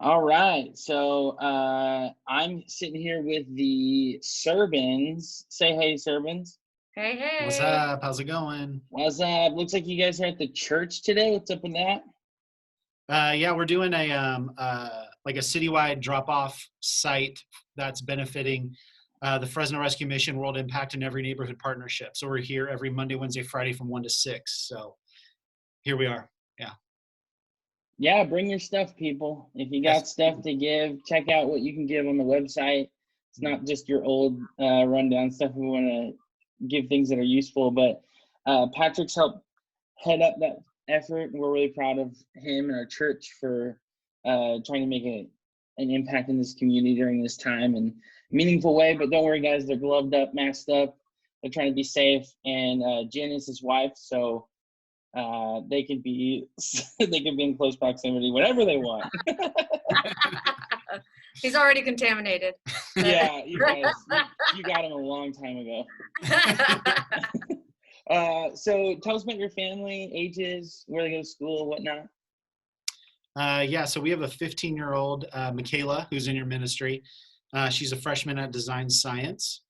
All right. So I'm sitting here with the Serbans. Say hey, Serbans. Hey, What's hey. up? How's it going? What's up? Looks like you guys are at the church today. What's up with that? Yeah, we're doing a like a citywide drop-off site that's benefiting the Fresno Rescue Mission, World Impact, and Every Neighborhood Partnership. So we're here every Monday, Wednesday, Friday from 1 to 6. So here we are. Yeah. Yeah, bring your stuff, people. If you got Yes. stuff to give, check out what you can give on the website. It's not just your old rundown stuff. We want to give things that are useful, but Patrick's helped head up that effort. We're really proud of him and our church for trying to make an impact in this community during this time in a meaningful way. But don't worry, guys, they're gloved up, masked up. They're trying to be safe. And Jen is his wife, so they can be in close proximity whenever they want. He's already contaminated. Yeah, you guys, you got him a long time ago. So tell us about your family, ages, where they go to school, whatnot. Yeah, so we have a 15-year-old, Michaela, who's in your ministry. She's a freshman at Design Science.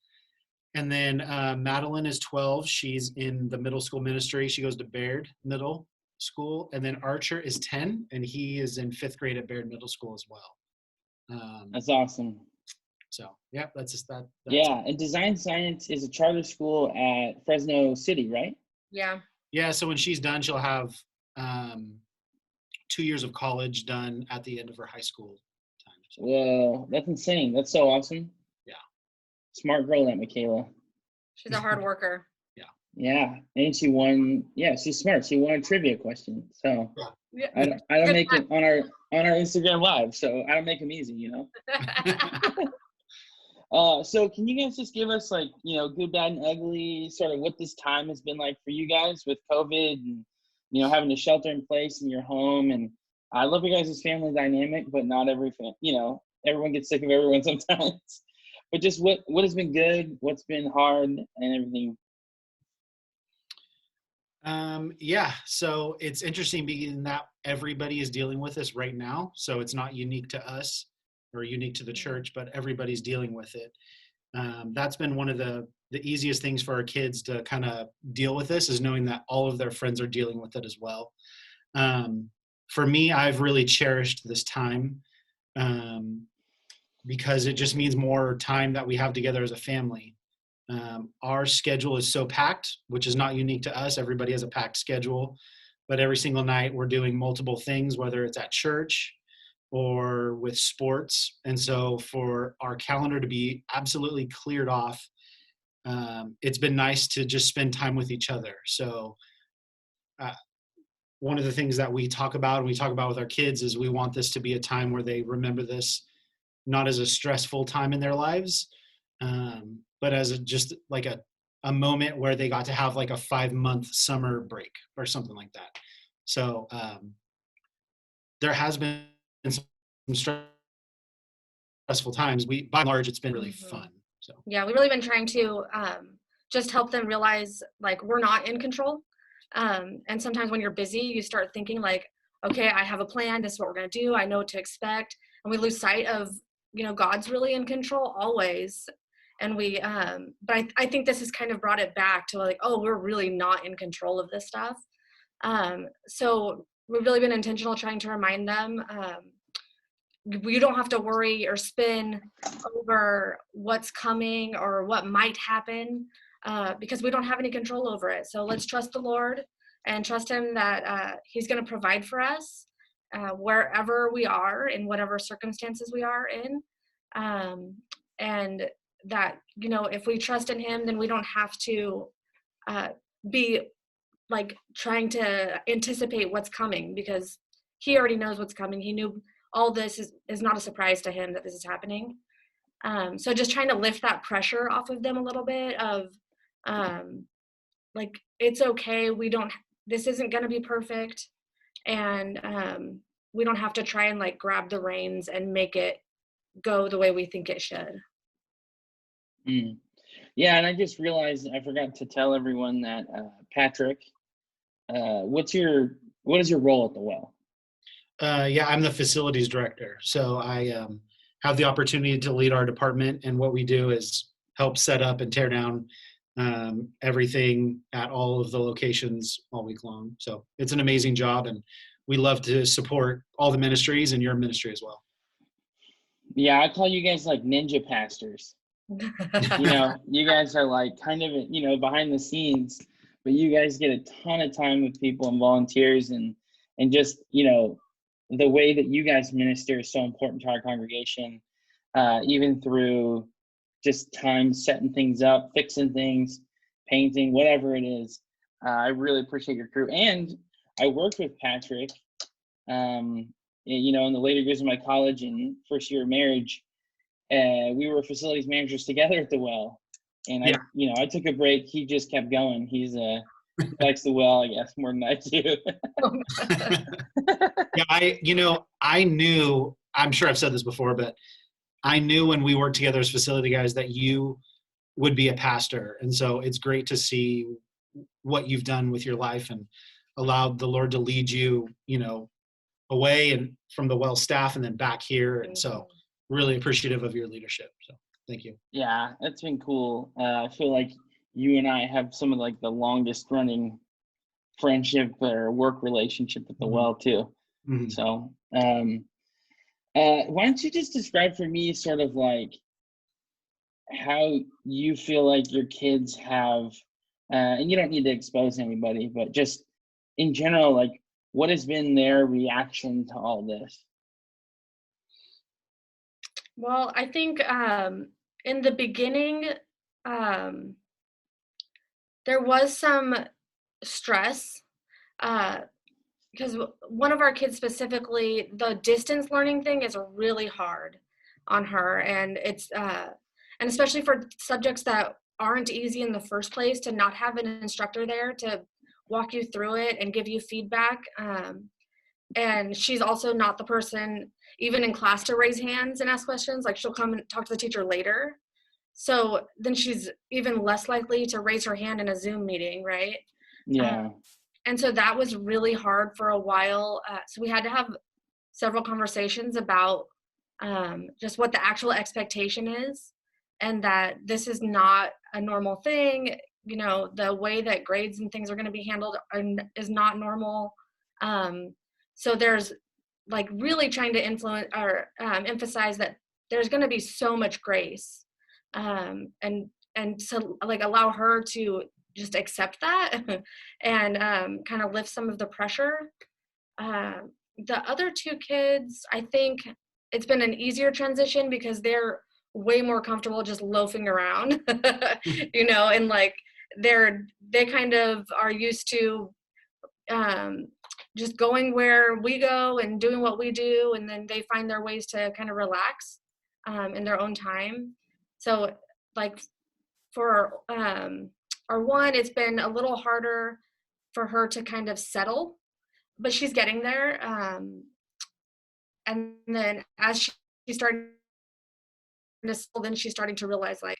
And then Madeline is 12. She's in the middle school ministry. She goes to Baird Middle School. And then Archer is 10, and he is in 5th grade at Baird Middle School as well. That's awesome. So, yeah, that's just that. Yeah, and Design Science is a charter school at Fresno City, right? Yeah. Yeah, so when she's done, she'll have 2 years of college done at the end of her high school time. So. Whoa, that's insane. That's so awesome. Yeah. Smart girl, that Michaela. She's a hard worker. Yeah, and she won. Yeah, she's smart. She won a trivia question. So Yeah. I don't make it on our Instagram live. So I don't make them easy, you know. So can you guys just give us good, bad, and ugly, sort of what this time has been like for you guys with COVID and having to shelter in place in your home? And I love you guys' family dynamic, but not everyone gets sick of everyone sometimes. But just what has been good, what's been hard, and everything. Yeah, so it's interesting being that everybody is dealing with this right now. So it's not unique to us or unique to the church, but everybody's dealing with it. That's been one of the easiest things for our kids to kind of deal with this, is knowing that all of their friends are dealing with it as well. For me, I've really cherished this time because it just means more time that we have together as a family. Our schedule is so packed, which is not unique to us. Everybody has a packed schedule, but every single night we're doing multiple things, whether it's at church or with sports. And so for our calendar to be absolutely cleared off, it's been nice to just spend time with each other. So one of the things that we talk about and we talk about with our kids is we want this to be a time where they remember this not as a stressful time in their lives, but as just like a moment where they got to have like a 5-month summer break or something like that. So there has been some stressful times. By and large, it's been really fun. So yeah, we've really been trying to just help them realize like we're not in control. And sometimes when you're busy, you start thinking like, okay, I have a plan. This is what we're going to do. I know what to expect. And we lose sight of, God's really in control always. And but I think this has kind of brought it back to like, oh, we're really not in control of this stuff. So we've really been intentional trying to remind them, you don't have to worry or spin over what's coming or what might happen, because we don't have any control over it. So let's trust the Lord and trust him that he's going to provide for us wherever we are, in whatever circumstances we are in. And that, if we trust in him, then we don't have to be like trying to anticipate what's coming, because he already knows what's coming. He knew all this is not a surprise to him that this is happening. So just trying to lift that pressure off of them a little bit of like, it's okay. This isn't going to be perfect. And we don't have to try and like grab the reins and make it go the way we think it should. Yeah, and I just realized I forgot to tell everyone that Patrick, what is your role at the well? Yeah, I'm the facilities director. So I have the opportunity to lead our department. And what we do is help set up and tear down everything at all of the locations all week long. So it's an amazing job. And we love to support all the ministries and your ministry as well. Yeah, I call you guys like ninja pastors. You know, you guys are like kind of, you know, behind the scenes, but you guys get a ton of time with people and volunteers, and just, you know, the way that you guys minister is so important to our congregation, even through just time setting things up, fixing things, painting, whatever it is. I really appreciate your crew. And I worked with Patrick, you know, in the later years of my college and first year of marriage. We were facilities managers together at the well. And Yeah. you know, I took a break. He just kept going. He likes the well, I guess, more than I do. Yeah, I knew, I'm sure I've said this before, but I knew when we worked together as facility guys that you would be a pastor. And so it's great to see what you've done with your life and allowed the Lord to lead you, you know, away and from the well staff and then back here. And so really appreciative of your leadership. So thank you. Yeah, it's been cool. I feel like you and I have some of like the longest running friendship or work relationship at the well too. Mm-hmm. So why don't you just describe for me sort of like how you feel like your kids have, and you don't need to expose anybody, but just in general, like what has been their reaction to all this? Well, I think in the beginning, um, there was some stress because one of our kids specifically, the distance learning thing is really hard on her, and and especially for subjects that aren't easy in the first place, to not have an instructor there to walk you through it and give you feedback. And she's also not the person, even in class, to raise hands and ask questions. Like, she'll come and talk to the teacher later. So then she's even less likely to raise her hand in a Zoom meeting, right? Yeah. And so that was really hard for a while. So we had to have several conversations about just what the actual expectation is, and that this is not a normal thing. You know, the way that grades and things are going to be handled is not normal. So there's like really trying to influence or emphasize that there's going to be so much grace, and to like allow her to just accept that and kind of lift some of the pressure. The other two kids, I think it's been an easier transition because they're way more comfortable just loafing around, you know, and like they kind of are used to just going where we go and doing what we do, and then they find their ways to kind of relax in their own time. So like for our one, it's been a little harder for her to kind of settle, but she's getting there. And then as she started to settle, then she's starting to realize like,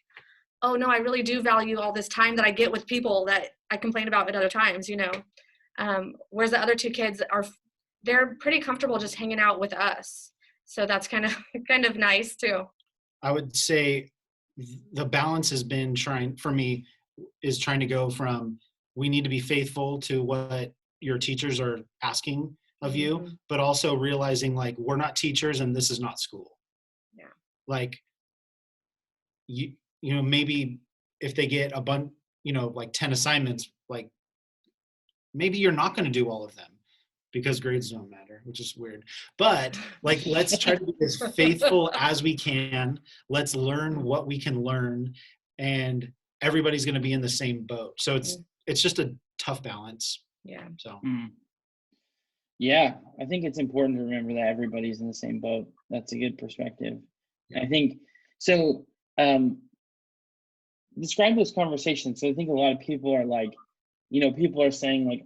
oh no, I really do value all this time that I get with people that I complain about at other times, you know. Whereas the other two kids they're pretty comfortable just hanging out with us. So that's kind of nice too. I would say the balance has been trying to go from, we need to be faithful to what your teachers are asking of you, but also realizing like we're not teachers and this is not school. Yeah. Like you know, maybe if they get a bunch, you know, like 10 assignments, like maybe you're not going to do all of them because grades don't matter, which is weird. But like, let's try to be as faithful as we can. Let's learn what we can learn, and everybody's going to be in the same boat. So it's just a tough balance. Yeah. So. Yeah, I think it's important to remember that everybody's in the same boat. That's a good perspective. Yeah. I think so. Describe those conversations. So I think a lot of people are like, you know, people are saying like,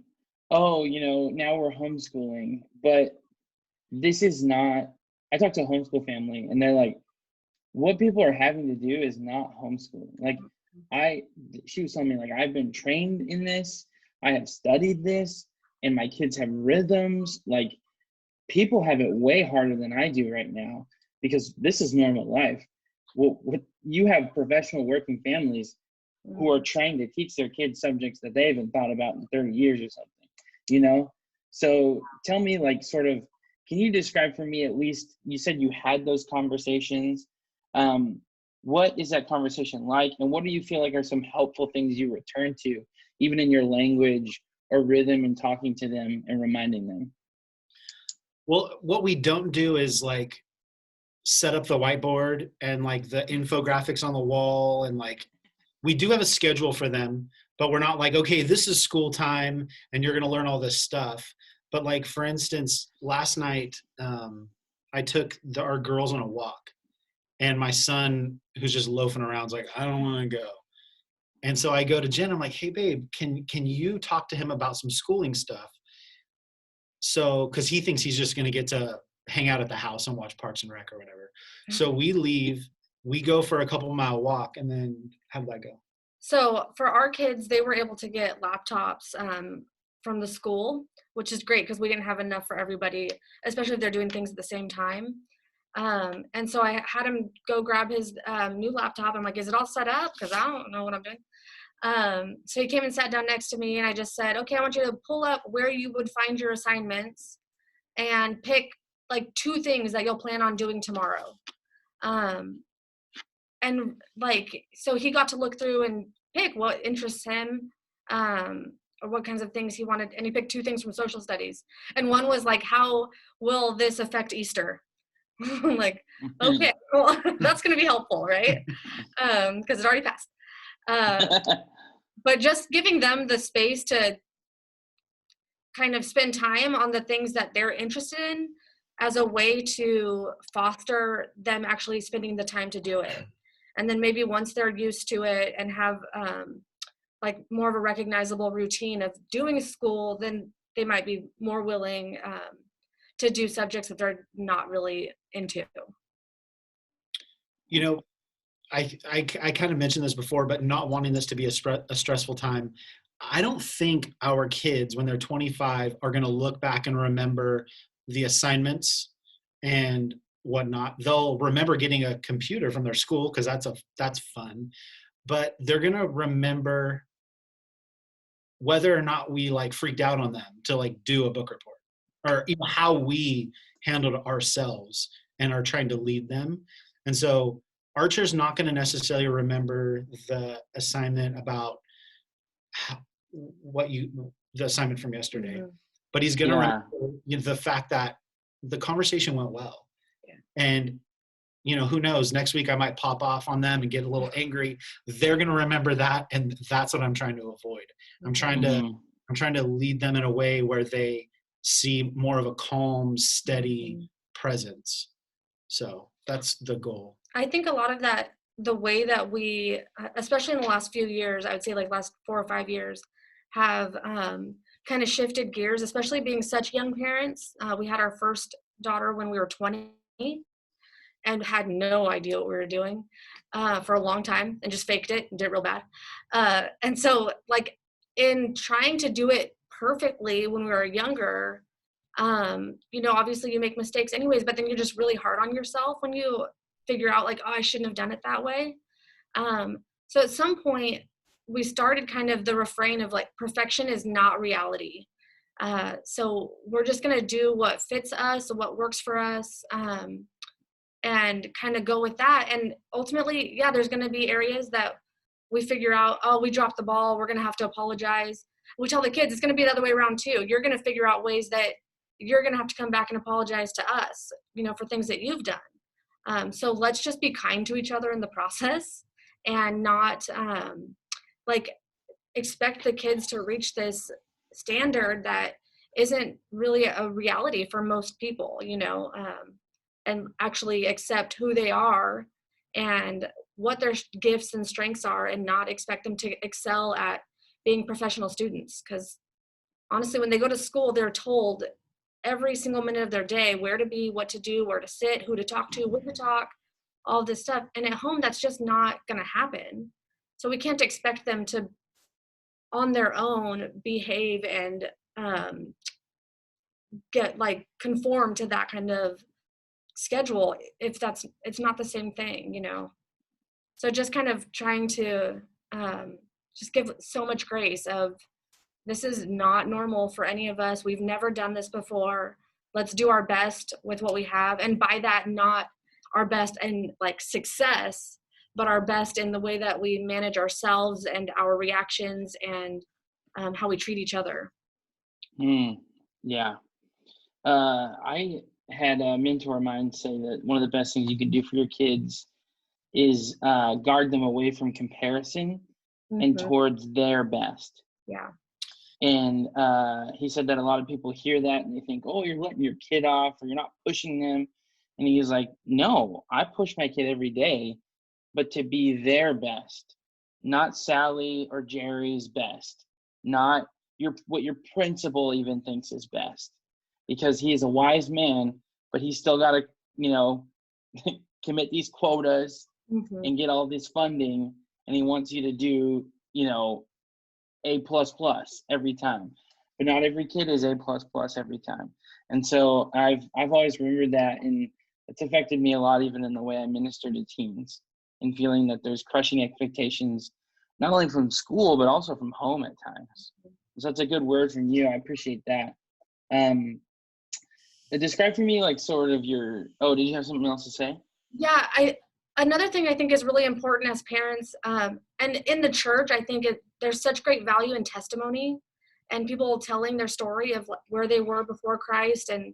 oh, you know, now we're homeschooling, but this is not. I talked to a homeschool family, and they're like, what people are having to do is not homeschooling. Like, she was telling me like, I've been trained in this, I have studied this, and my kids have rhythms. Like, people have it way harder than I do right now because this is normal life. Well, you have professional working families who are trying to teach their kids subjects that they haven't thought about in 30 years or something, you know? So tell me, like, sort of, can you describe for me, at least, you said you had those conversations. What is that conversation like? And what do you feel like are some helpful things you return to, even in your language or rhythm and talking to them and reminding them? Well, what we don't do is like set up the whiteboard and like the infographics on the wall, and like we do have a schedule for them, but we're not like, okay, this is school time and you're going to learn all this stuff. But like, for instance, last night, I took our girls on a walk, and my son, who's just loafing around, is like, I don't want to go. And so I go to Jen, I'm like, hey babe, can you talk to him about some schooling stuff? So, cause he thinks he's just going to get to hang out at the house and watch Parks and Rec or whatever. So we leave, we go for a couple mile walk, and then how did that go? So for our kids, they were able to get laptops from the school, which is great because we didn't have enough for everybody, especially if they're doing things at the same time. And so I had him go grab his new laptop. I'm like, is it all set up? Because I don't know what I'm doing. So he came and sat down next to me, and I just said, okay, I want you to pull up where you would find your assignments and pick like 2 things that you'll plan on doing tomorrow. And like, so he got to look through and pick what interests him, or what kinds of things he wanted. And he picked 2 things from social studies. And one was like, how will this affect Easter? I'm like, okay, well, that's going to be helpful, right? Because it already passed. But just giving them the space to kind of spend time on the things that they're interested in as a way to foster them actually spending the time to do it. And then maybe once they're used to it and have like more of a recognizable routine of doing school, then they might be more willing to do subjects that they're not really into. You know, I kind of mentioned this before, but not wanting this to be a stressful time. I don't think our kids, when they're 25, are going to look back and remember the assignments and whatnot. They'll remember getting a computer from their school because that's fun, but they're going to remember whether or not we like freaked out on them to like do a book report, or even how we handled ourselves and are trying to lead them. And so Archer's not going to necessarily remember the assignment about the assignment from yesterday, but he's going to remember the fact that the conversation went well. And who knows, next week I might pop off on them and get a little angry. They're going to remember that, and that's what I'm trying to avoid. I'm trying to lead them in a way where they see more of a calm, steady presence. So that's the goal. I think a lot of that, the way that we, especially in the last few years, I would say like last 4 or 5 years, have kind of shifted gears, especially being such young parents. We had our first daughter when we were 20 and had no idea what we were doing for a long time, and just faked it and did it real bad. And so like in trying to do it perfectly when we were younger, obviously you make mistakes anyways, but then you're just really hard on yourself when you figure out like, oh, I shouldn't have done it that way. So at some point we started kind of the refrain of like, perfection is not reality. So we're just going to do what fits us, what works for us, and kind of go with that. And ultimately, yeah, there's going to be areas that we figure out, oh, we dropped the ball, we're going to have to apologize. We tell the kids it's going to be the other way around too. You're going to figure out ways that you're going to have to come back and apologize to us, for things that you've done. So let's just be kind to each other in the process, and not expect the kids to reach this standard that isn't really a reality for most people, and actually accept who they are and what their gifts and strengths are, and not expect them to excel at being professional students. Because honestly, when they go to school, they're told every single minute of their day where to be, what to do, where to sit, who to talk to, when to talk, all this stuff. And at home, that's just not going to happen. So we can't expect them to, on their own, behave and get like conform to that kind of schedule if it's not the same thing, you know. So just kind of trying to just give so much grace of, this is not normal for any of us. We've never done this before. Let's do our best with what we have. And by that, not our best in like success, but our best in the way that we manage ourselves and our reactions and how we treat each other. Yeah. I had a mentor of mine say that one of the best things you can do for your kids is guard them away from comparison and towards their best. Yeah. And he said that a lot of people hear that and they think, oh, you're letting your kid off or you're not pushing them. And he's like, no, I push my kid every day, but to be their best, not Sally or Jerry's best, not what your principal even thinks is best, because he is a wise man, but he's still got to, you know, commit these quotas and get all this funding. And he wants you to do, you know, A++ every time, but not every kid is A++ every time. And so I've always remembered that, and it's affected me a lot, even in the way I minister to teens, and feeling that there's crushing expectations, not only from school, but also from home at times. So that's a good word from you. I appreciate that. Describe for me, like, sort of your, did you have something else to say? Yeah, another thing I think is really important as parents, and in the church, I think there's such great value in testimony and people telling their story of where they were before Christ and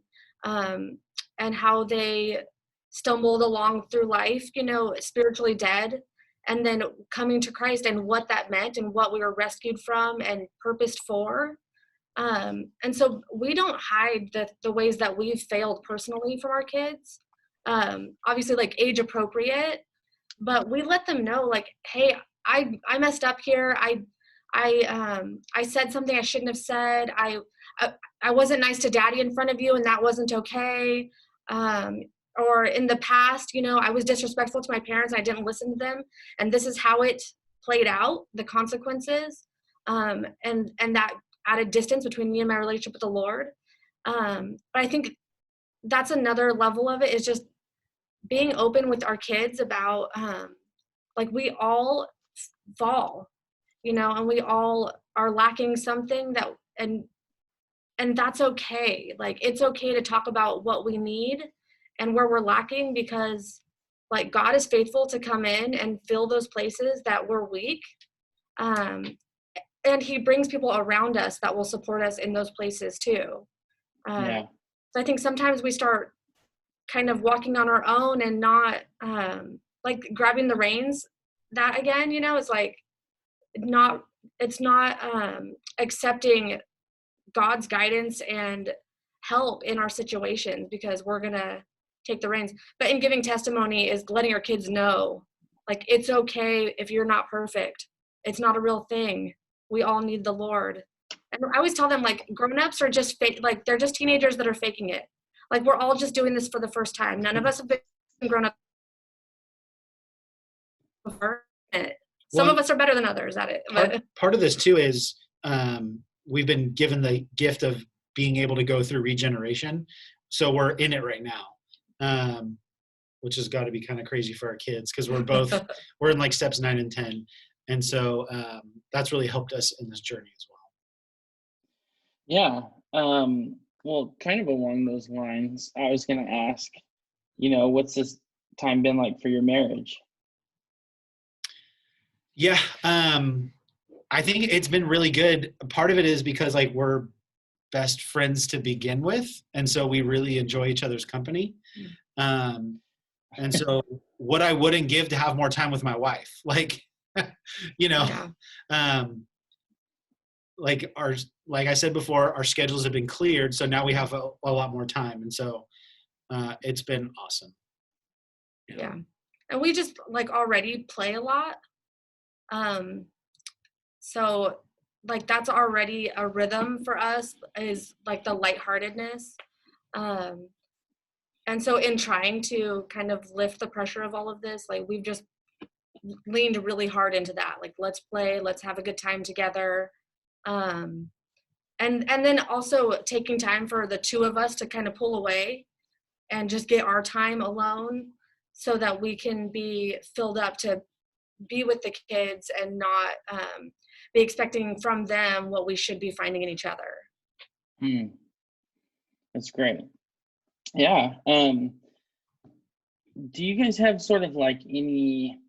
how they stumbled along through life, you know, spiritually dead, and then coming to Christ and what that meant and what we were rescued from and purposed for. And so we don't hide the ways that we've failed personally from our kids. Obviously like age appropriate, but we let them know, like, hey, I messed up here. I said something I shouldn't have said. I wasn't nice to daddy in front of you, and that wasn't okay. Or in the past, you know, I was disrespectful to my parents. I didn't listen to them, and this is how it played out, the consequences, and that added distance between me and my relationship with the Lord. But I think that's another level of it, is just being open with our kids about like, we all fall, you know, and we all are lacking something that, and that's okay. Like, it's okay to talk about what we need and where we're lacking, because like God is faithful to come in and fill those places that we're weak. And he brings people around us that will support us in those places too. So I think sometimes we start kind of walking on our own and not like grabbing the reins. That again, you know, it's like it's not accepting God's guidance and help in our situations, because we're gonna take the reins. But in giving testimony is letting our kids know, like, it's okay if you're not perfect. It's not a real thing. We all need the Lord. And I always tell them, like, grown-ups are just like, they're just teenagers that are faking it. Like, we're all just doing this for the first time. None of us have been grown up before. Some of us are better than others at it. Part of this too is we've been given the gift of being able to go through regeneration. So we're in it right now, which has got to be kind of crazy for our kids, because we're in like steps 9 and 10. And so that's really helped us in this journey as well. Yeah. Well, kind of along those lines, I was going to ask, you know, what's this time been like for your marriage? Yeah. I think it's been really good. Part of it is because like we're best friends to begin with. And so we really enjoy each other's company. And so what I wouldn't give to have more time with my wife, like, you know, like I said before, our schedules have been cleared. So now we have a lot more time. And so it's been awesome. Yeah. And we just like already play a lot. So like that's already a rhythm for us, is like the lightheartedness. And so in trying to kind of lift the pressure of all of this, like we've just leaned really hard into that. Like, let's play, let's have a good time together. And and then also taking time for the two of us to kind of pull away and just get our time alone so that we can be filled up to be with the kids and not be expecting from them what we should be finding in each other. That's great. Yeah. Do you guys have sort of like any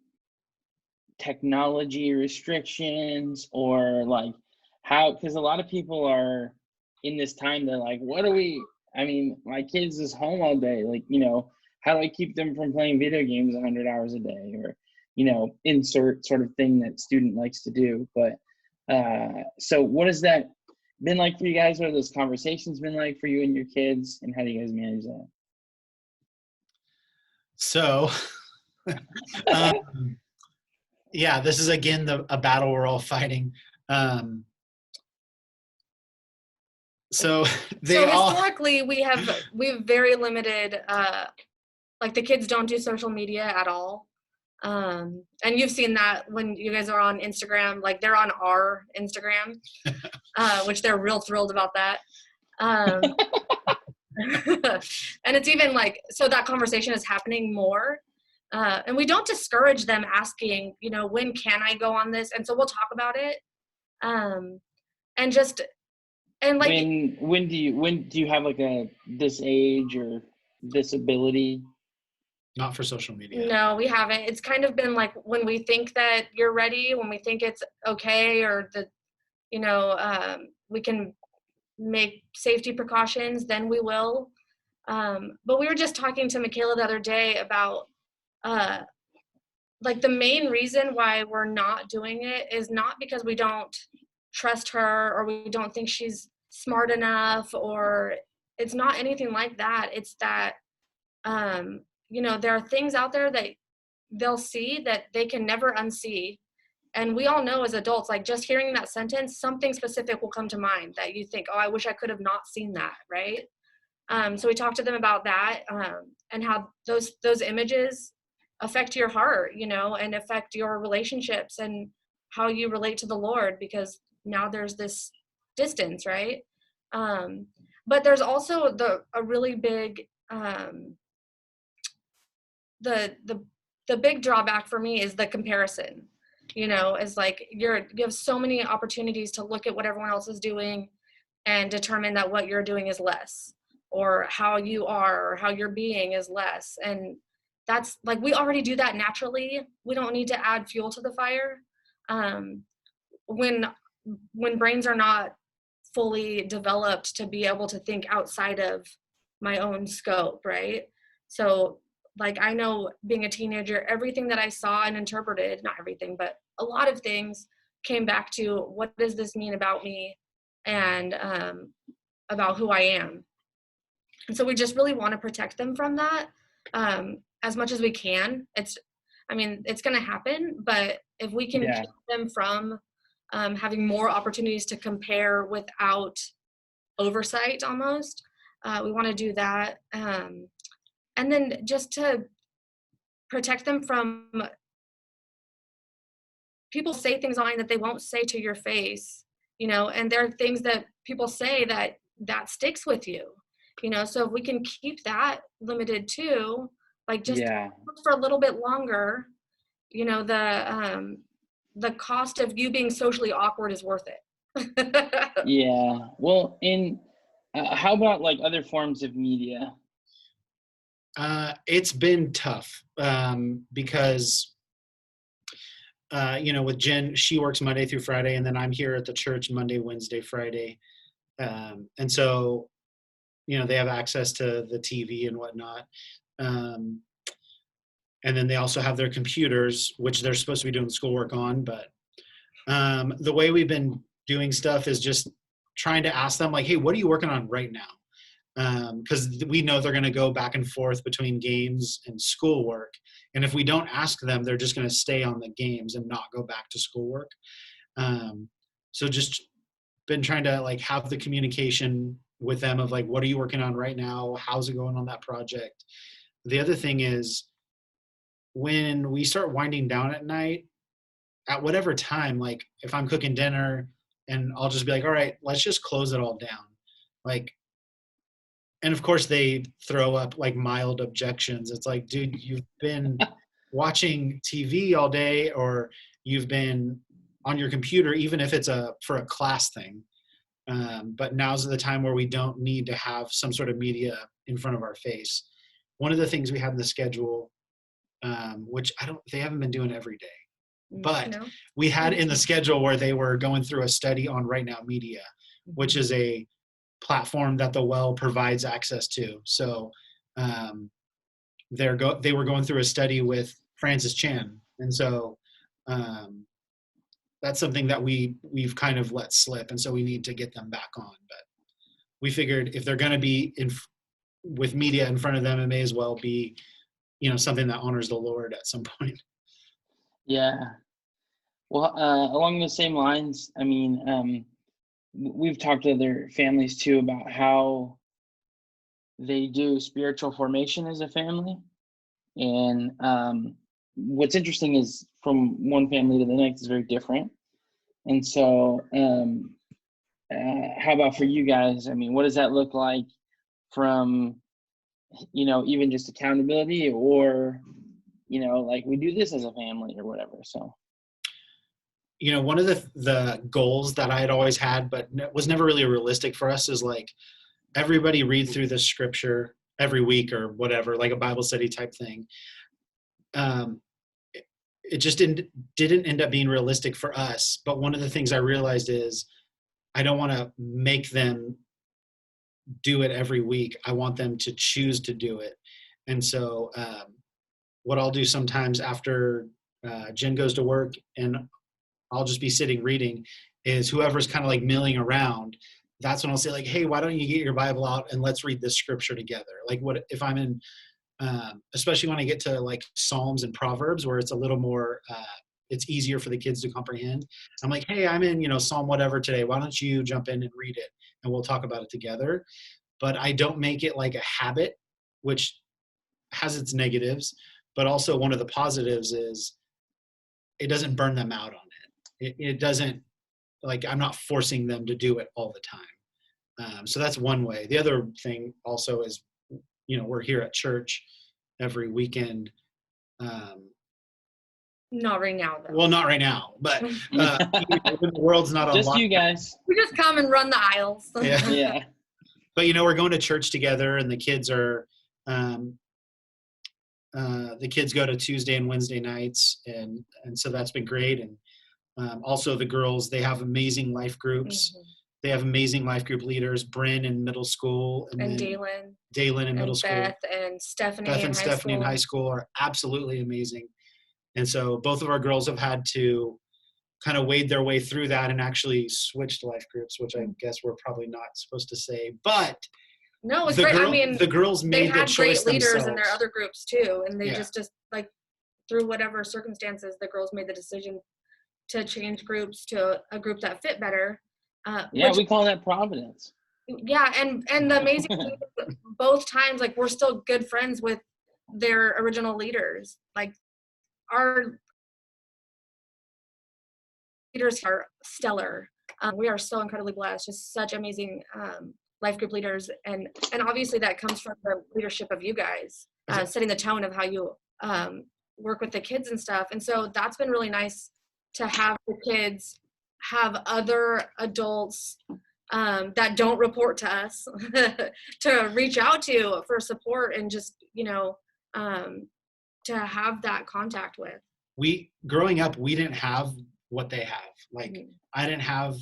technology restrictions, or like how, because a lot of people are in this time, they're like, I mean, my kids is home all day, like, how do I keep them from playing video games 100 hours a day, or insert sort of thing that student likes to do. But so what has that been like for you guys? What have those conversations been like for you and your kids, and how do you guys manage that? So yeah, this is again a battle we're all fighting. So historically we have very limited, like the kids don't do social media at all. And you've seen that when you guys are on Instagram, like they're on our Instagram, which they're real thrilled about that. And it's even like, so that conversation is happening more. And we don't discourage them asking, when can I go on this? And so we'll talk about it. And like, when do you have like this age or this ability? Not for social media. No, we haven't. It's kind of been like when we think that you're ready, when we think it's okay, or we can make safety precautions, then we will. But we were just talking to Michaela the other day about like the main reason why we're not doing it is not because we don't trust her or we don't think she's smart enough, or it's not anything like that. It's that there are things out there that they'll see that they can never unsee. And we all know as adults, like just hearing that sentence, something specific will come to mind that you think, oh, I wish I could have not seen that, right? So we talked to them about that, and how those images affect your heart, and affect your relationships and how you relate to the Lord, because now there's this distance, right? But there's also a really big, the big drawback for me is the comparison. Is like you have so many opportunities to look at what everyone else is doing and determine that what you're doing is less, or how you are, or how you're being is less. And that's like, we already do that naturally. We don't need to add fuel to the fire. When brains are not fully developed to be able to think outside of my own scope, right? So like, I know being a teenager, everything that I saw and interpreted, not everything, but a lot of things came back to, what does this mean about me and about who I am? And so we just really want to protect them from that as much as we can. It's going to happen, but if we can keep them from having more opportunities to compare without oversight almost, we want to do that. And then just to protect them from people say things online that they won't say to your face, and there are things that people say that sticks with you, so if we can keep that limited too, like just for a little bit longer, the cost of you being socially awkward is worth it. Yeah. Well, how about like other forms of media? It's been tough because, with Jen, she works Monday through Friday, and then I'm here at the church Monday, Wednesday, Friday. And so, they have access to the TV and whatnot. And then they also have their computers, which they're supposed to be doing schoolwork on. But the way we've been doing stuff is just trying to ask them, like, hey, what are you working on right now? Because we know they're going to go back and forth between games and schoolwork. And if we don't ask them, they're just going to stay on the games and not go back to schoolwork. So just been trying to like have the communication with them of like, what are you working on right now? How's it going on that project? The other thing is, when we start winding down at night, at whatever time, like if I'm cooking dinner, and I'll just be like, all right, let's just close it all down. Like, and of course they throw up like mild objections. It's like, dude, you've been watching TV all day, or you've been on your computer, even if it's for a class thing. But now's the time where we don't need to have some sort of media in front of our face. One of the things we had in the schedule, which they haven't been doing every day, but we had in the schedule where they were going through a study on Right Now Media, which is a platform that the Well provides access to. So they were going through a study with Francis Chan. And so that's something that we've kind of let slip. And so we need to get them back on. But we figured if they're going to be with media in front of them, it may as well be, something that honors the Lord at some point. Yeah. Well, along the same lines, I mean, we've talked to other families too about how they do spiritual formation as a family. And what's interesting is from one family to the next is very different. And so how about for you guys? I mean, what does that look like from, even just accountability, or, like we do this as a family or whatever. So, one of the goals that I had always had, but was never really realistic for us, is like everybody read through the scripture every week or whatever, like a Bible study type thing. It just didn't end up being realistic for us. But one of the things I realized is I don't want to make them do it every week. I want them to choose to do it. And so what I'll do sometimes after Jen goes to work and I'll just be sitting reading, is whoever's kind of like milling around, that's when I'll say like, hey, why don't you get your Bible out and let's read this scripture together? Like, what if I'm in, especially when I get to like Psalms and Proverbs, where it's a little more, it's easier for the kids to comprehend. I'm like, hey, I'm in, Psalm whatever today. Why don't you jump in and read it and we'll talk about it together. But I don't make it like a habit, which has its negatives, but also one of the positives is it doesn't burn them out on it. It doesn't, like, I'm not forcing them to do it all the time. So that's one way. The other thing also is, we're here at church every weekend. Not right now, though. Well, not right now, but the world's not on just lockdown. You guys. We just come and run the aisles. Yeah. Yeah. But we're going to church together, and the kids are the kids go to Tuesday and Wednesday nights, and so that's been great. And also the girls, they have amazing life groups. Mm-hmm. They have amazing life group leaders. Bryn in middle school, and Dalen in middle school. Beth and Stephanie in high school are absolutely amazing. And so both of our girls have had to kind of wade their way through that and actually switch to life groups, which I guess we're probably not supposed to say. But no, it's great. I mean, the girls made the choice themselves. They had great leaders in their other groups too, and they just like through whatever circumstances, the girls made the decision to change groups to a group that fit better. We call that providence. Yeah, and the amazing thing is both times, like, we're still good friends with their original leaders. Like, our leaders are stellar. We are so incredibly blessed. Just such amazing life group leaders, and obviously that comes from the leadership of you guys, setting the tone of how you work with the kids and stuff. And so that's been really nice to have the kids have other adults that don't report to us to reach out to for support, and just to have that contact with. Growing up, we didn't have what they have. Like, mm-hmm. I didn't have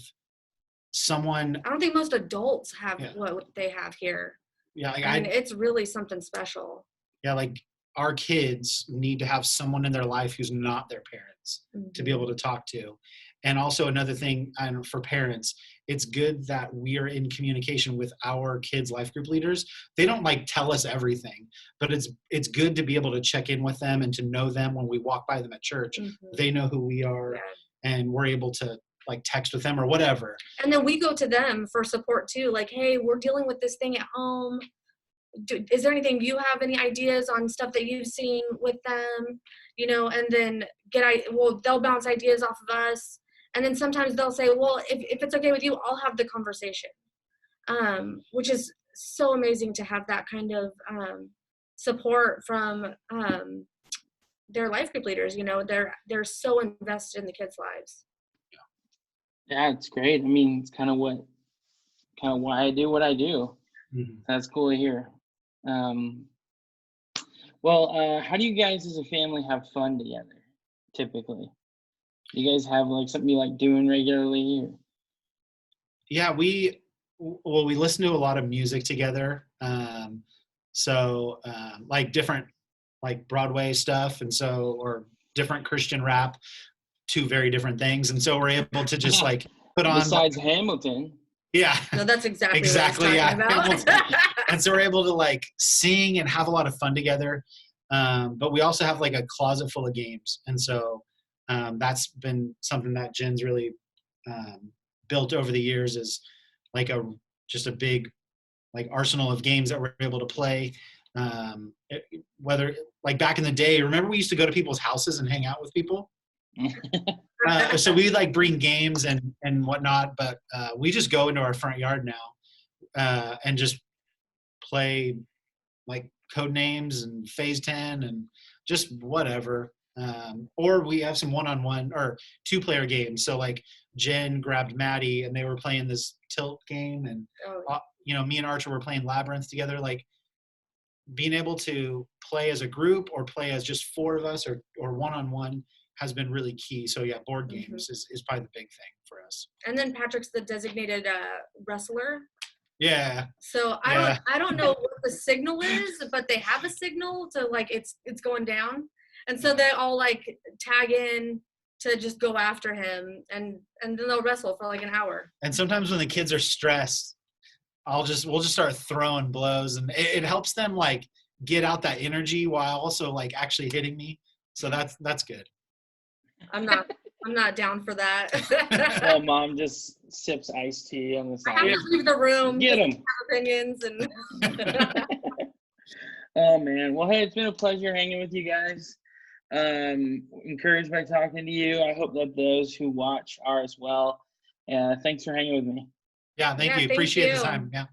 someone. I don't think most adults have what they have here. Yeah, like I mean, it's really something special. Yeah, like, our kids need to have someone in their life who's not their parents, mm-hmm. to be able to talk to. And also another thing, for parents, it's good that we are in communication with our kids' life group leaders. They don't like tell us everything, but it's good to be able to check in with them and to know them when we walk by them at church. Mm-hmm. They know who we are, and we're able to like text with them or whatever. And then we go to them for support too. Like, hey, we're dealing with this thing at home. Is there anything, you have any ideas on stuff that you've seen with them? And then they'll bounce ideas off of us. And then sometimes they'll say, well, if it's okay with you, I'll have the conversation, which is so amazing to have that kind of support from their life group leaders. You know, they're so invested in the kids' lives. Yeah, it's great. I mean, it's kind of why I do what I do. Mm-hmm. That's cool to hear. Well, how do you guys as a family have fun together, typically? Do you guys have like something you like doing regularly? Or? Yeah, we listen to a lot of music together. Like different like Broadway stuff, and so, or different Christian rap, two very different things. And so we're able to just like put on. Besides Hamilton. Yeah. No, that's exactly exactly. What I was talking about. And so we're able to like sing and have a lot of fun together. But we also have like a closet full of games. And so that's been something that Jen's really built over the years, is like just a big like arsenal of games that we're able to play. Whether like back in the day, remember we used to go to people's houses and hang out with people? So we like bring games and whatnot, but we just go into our front yard now and just play like code names and phase 10 and just whatever. Or we have some one-on-one or two-player games. So like Jen grabbed Maddie and they were playing this tilt game, and me and Archer were playing Labyrinth together. Like being able to play as a group or play as just four of us or one-on-one has been really key. So yeah, board games is probably the big thing for us. And then Patrick's the designated wrestler. Yeah. So I don't know what the signal is, but they have a signal to like it's going down, and so they all like tag in to just go after him, and then they'll wrestle for like an hour. And sometimes when the kids are stressed, we'll just start throwing blows, and it helps them like get out that energy while also like actually hitting me. So that's good. I'm not down for that. Well, Mom just sips iced tea on the side. I have to leave the room. Get them. Opinions and. Oh man. Well, hey, it's been a pleasure hanging with you guys. Encouraged by talking to you. I hope that those who watch are as well. Thanks for hanging with me. Yeah, thank you. Appreciate the time. Yeah.